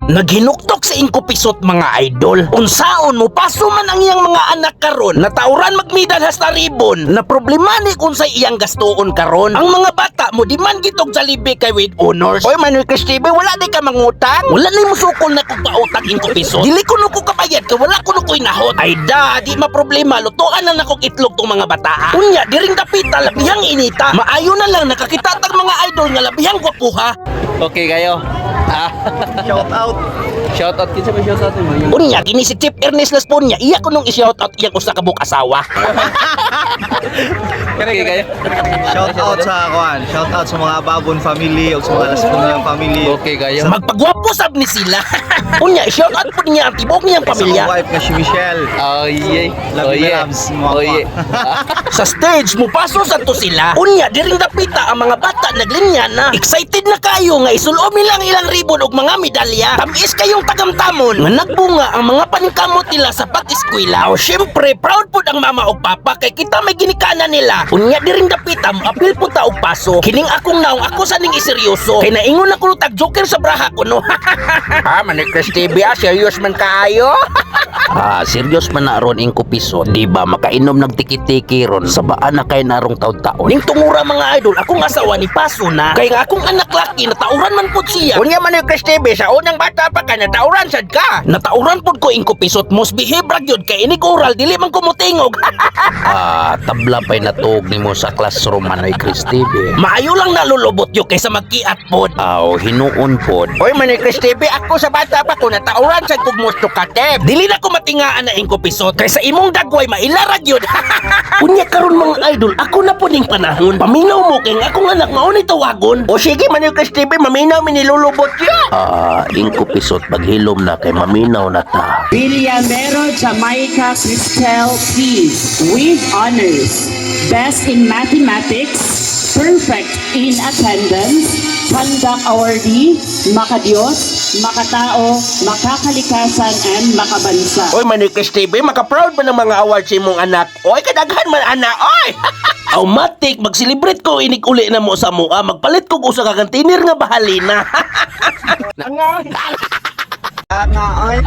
Naghinuktok sa inkupisot mga idol. Unsaon mo paso man ang iyang mga anak karon. Natauran magmidal hasta ribon. Na problema ni unsay iyang gastuon karon. Ang mga bata mo di man gitog sa libi kay with honors. Oy Manuel Cristibe, wala di ka mangutang. Wala ni mo sukol na kung pautang inkupisot. Dili ko no ko kabayad kay wala ko no ko'y nahot. Ay da, di ma problema. Lutuan na nakog itlog tong mga bata. Unya diring dapita labihang inita. Maayo na lang nakakitatag mga idol nga labihang gwapuha. Okay kayo. Shout out. Shout out kinsa may shout out mo yung Unya kini si Chief Ernest Laspon niya. Iya ko nung i-shout out iyang usa ka buk asawa. Okay kayo. Shout out sa kuan. Shout out sa mga Babon family o sa mga Laspunyang family. Okay kayo. Magpagwapo sab ni sila. Unya i-shout out po niya ang tibok niyang Sa pamilya. mga wife nga si Michelle. Oh yeah. Love you, loves, mga Oh yeah. Sa stage mo paso sa to sila. Unya diring dapita ang mga bata naglinya na. Excited na kayo nga isulob nilang ilang ribon og mga medalya. Tamis kayong tagamtamon nga nagbunga ang mga paningkamot nila sa pat-eskwela. O syempre proud po ang mama o papa kay kita may ginikana nila. Unya diring dapita mo apil po ta og paso. Kining akong naong ako sa ning iseryoso. Kay naingon ako tag joker sa braha ko no. Manik TV serious man kaayo. Serious man na ron ingko piso. Di ba makainom nagtiki-tiki ron sa baan na kay narong taon-taon. Ning tungura mga idol, akong asawa ni paso na. Kay nga akong anak laki natauran man pud siya. Unya man yung TV sa unang bata pa ka natauran sad ka. Natauran pud ko ingko pisot mos behave ra gyud kay inig oral dili man ko motingog. Tabla pay natug nimo sa classroom Manoy Chris TV. Maayo lang nalulubot yo kaysa magkiat pod. Hinuon pod. Oy Manoy Chris TV, ako sa bata pa ko natauran sad kog mosto kateb. Dili na ko matingaan na ingko pisot kaysa imong dagway mailarag yun. Unya karon mga idol, ako na po ning panahon. Paminaw mo kay nga akong anak mao ni tawagon. O sige Manoy Chris TV, maminaw mi nilulubot yo. Ingko pisot paghilom na kay maminaw na ta. Villamero Jamaica Cristel P. with honors. Best in mathematics, perfect in attendance, conduct awardee, makadiyos, makatao, makakalikasan, and makabansa. Oy Manoy Chris TV, maka-proud ba ng mga awards sa imong anak? Oy kadaghan man anak, oy. Automatic mag-celebrate ko inig uli na mo sa mua, magpalit ko usa ka container nga bahalina. Nga oy.